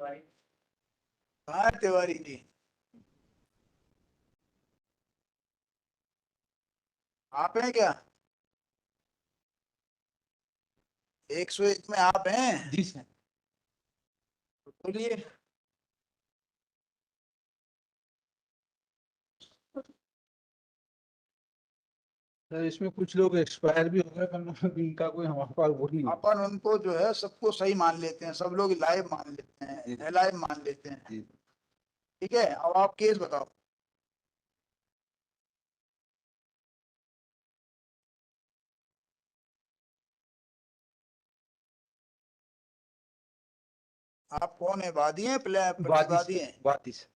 कहाँ है तिवारी जी? आप हैं क्या? 101 में आप हैं? जी सर। तो बोलिए। सर इसमें कुछ लोग एक्सपायर भी हो गए पर इनका कोई हमारे पास वो नहीं है। अपन उनको जो है सबको सही मान लेते हैं, सब लोग लाइव मान लेते हैं, लाइव मान लेते हैं। जी। ठीक है, अब आप केस बताओ। आप कौन है, वादी हैं प्रतिवादी हैं? वादी सर।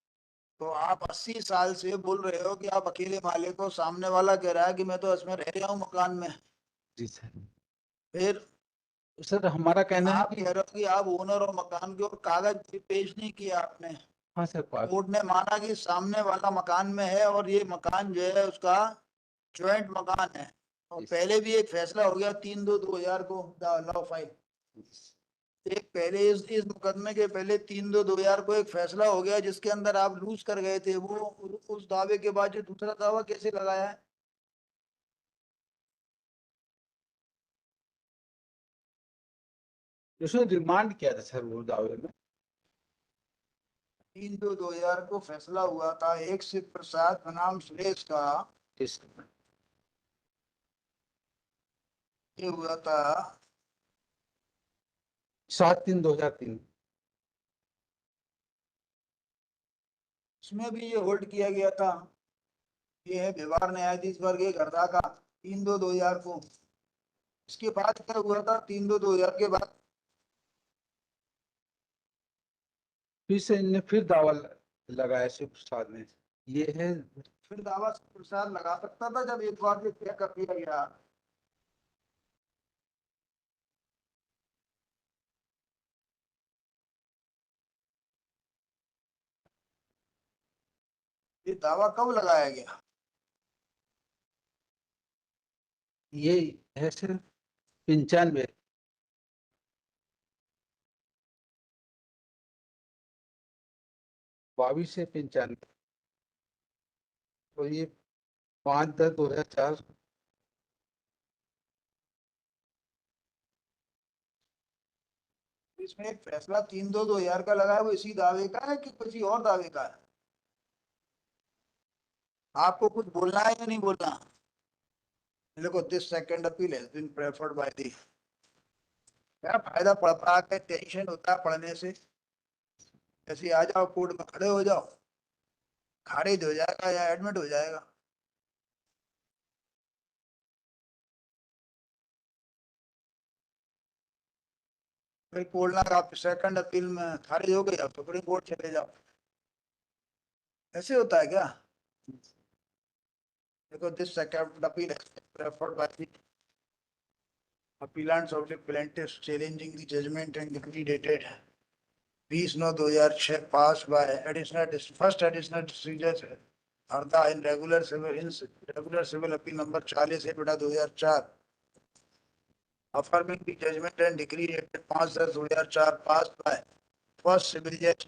तो आप 80 साल से बोल रहे हो कि आप अकेले मालिक हो, सामने वाला कह रहा है कि मैं तो इसमें रह रहा हूँ मकान में। जी सर। फिर सर हमारा कहना है आप कि कह रहे हो कि आप ओनर हो मकान के और कागज भी पेश नहीं किया आपने। हाँ सर कोर्ट ने माना कि सामने वाला मकान में है और ये मकान जो है उसका ज्वाइंट मकान है। और पहले भी एक फैसला हो गया 3/2/2000 को, लॉ फाइल। एक पहले इस मुकदमे के पहले 3/2/2000 को एक फैसला हो गया जिसके अंदर आप लूज कर गए थे। वो उस दावे के बाद जो दूसरा दावा कैसे लगाया है? उसने रिमांड किया था सर वो दावे में। 3/2/2000 को फैसला हुआ था एक शिव प्रसाद बनाम सुरेश का। इस ये हुआ था 7/3/2003। उसमें भी ये होल्ड किया गया था। ये है व्यवहार न्यायाधीश वर्ग एक हरदा का, 3/2/2000 को। इसके बाद क्या हुआ था 3/2/2000 के बाद? फिर से इनने फिर दावा लगाया शिव प्रसाद ने। ये है। फिर दावा प्रसाद लगा सकता था जब एक बार ये तय कर दिया गया। ये दावा कब लगाया गया? ये है सर 95। 22 से 95। और ये 5/10/2004। इसमें एक फैसला 3/2/2000 का लगा है, वो इसी दावे का है कि किसी और दावे का है? आपको कुछ बोलना है या नहीं बोलना? देखो, this second appeal has been preferred by the. क्या फायदा पढ़ पढ़ा के, टेंशन होता है पढ़ने से। ऐसे आ जाओ कोर्ट में खड़े हो जाओ, खारिज हो जाएगा या एडमिट हो जाएगा। फिर बोलना कि आप सेकंड अपील में खारिज हो गई, अब सुप्रीम कोर्ट चले जाओ। ऐसे होता है क्या? देखो, this second appeal has been preferred by the appellants of the plaintiffs challenging the judgment and decree dated 20/9/2006 passed by first additional district judge Harda in regular civil appeal number 40/2004, affirming the judgment and decree dated 5/10/2004 passed by first civil judge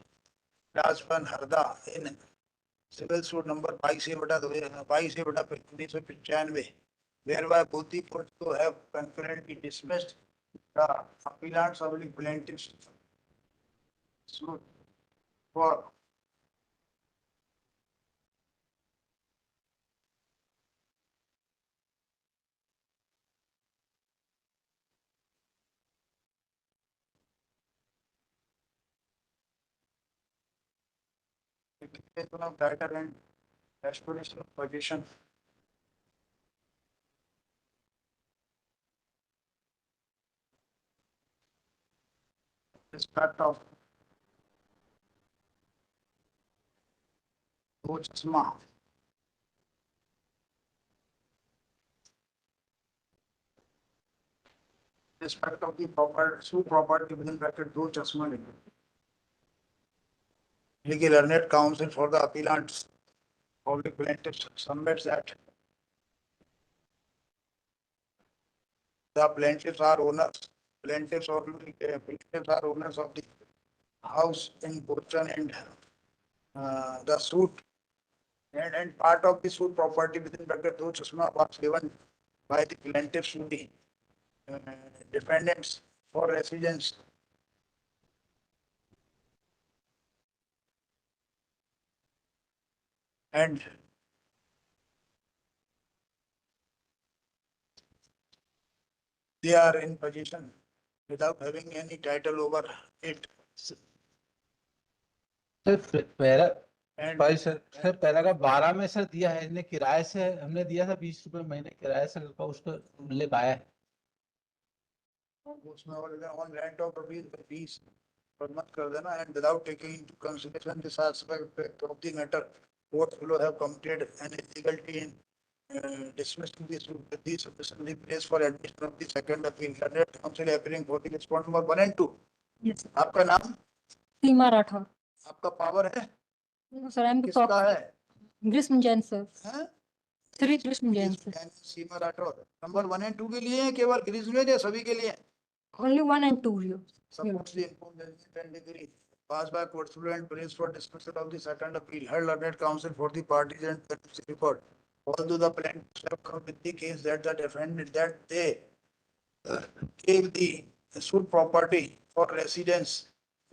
class 1 Harda in civil suit number 22/1995, whereby both the courts to have concurrently dismissed the appellants of the plaintiffs suit for declaration of title and restoration of possession. Respect of Chashma. Respect of the property within bracket दो चश्मा लिखो. Legal learned counsel for the appellants of the plaintiffs submits that the plaintiffs are owners. Plaintiffs are owners of the house in Boston and the suit and part of the suit property within bracket do Chashma was given by the plaintiffs to the uh, defendants for residence. And they are in possession without having any title over it. Sir para And भाई sir paragraph 12 में sir दिया है इन्हें किराए से हमने दिया था 20 रुपए महीने किराए से उसको लिख आया है उसमें on rent of rupees पर मत कर देना and without taking into consideration this aspect of the matter, both below have committed an illegality in dismissing this sufficiently place for admission of the second appeal. Learned counsel appearing for the respondent number 1 and 2. Yes, sir. आपका नाम, सीमा राठौर. आपका power है, No, sir, I'm the किसका top. है? Grisham Jain, sir. हैं? Sri Grisham Jain, sir. Seema Rathore number 1 and 2 के लिए है, केवल ग्रीष्म या सभी के लिए? Only 1 and 2 here. Supports the informed judgment and degree passed by court and praised for dismissal of the second appeal. Heard learned counsel for the parties and plaintiffs report. Although the plaintiffs have come with the case that the defendant that they gave the suit property for residence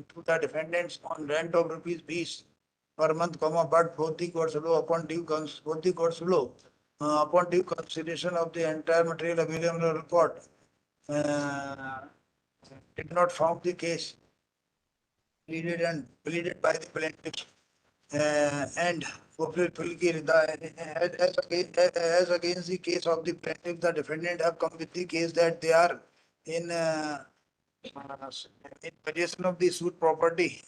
to the defendants on rent of rupees fees per month, but both the courts below upon due upon due consideration of the entire material available in the report did not found the case pleaded by the plaintiffs and as against the case of the plaintiff, the defendant have come with the case that they are in possession of the suit property,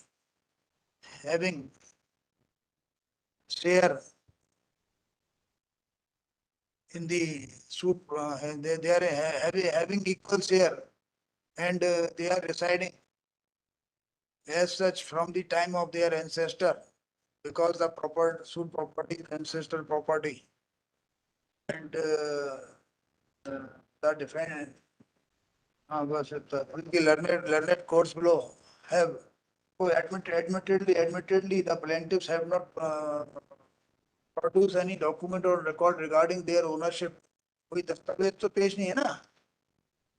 having share in the suit, they are having equal share, and they are residing as such from the time of their ancestor, because the suit property is ancestral property. And the defendant, the learned courts below have admittedly, the plaintiffs have not produced any document or record regarding their ownership. कोई दस्तावेज तो पेश नहीं है ना?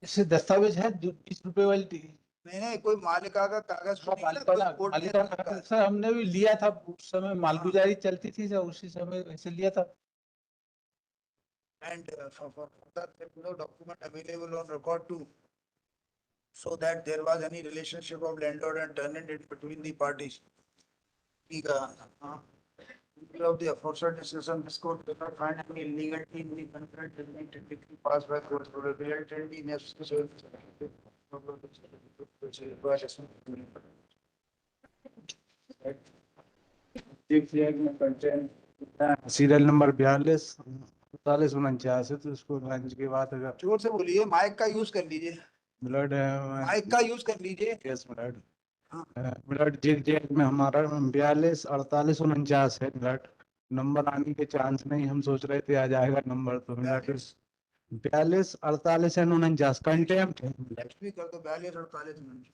इससे दस्तावेज है 20 रुपए वाली नहीं, कोई मालिका का कागज मालिकाना सर हमने भी लिया था उस समय मालगुजारी चलती थी सर उसी समय वैसे लिया था. And for that there is no document available on record to so that there was any relationship of landlord and tenant in between the parties. Of the aforesaid decision, this court did not find any illegality in the concurrent judgment typically passed by courts to relatively necessary. Serial number 42-45-49 है तो उसको lunch के बाद अगर जोर से बोलिए, mic का यूज कर लीजिए, ब्लड माइक का यूज कर लीजिए. केस ब्लड ब्लड जेल में हमारा 42-48-49 है. ब्लड नंबर आने के चांस नहीं, हम सोच रहे थे आ जाएगा नंबर तो 42-48-49 कंटेम्प्ट भी कर दो 42-48 मिनट.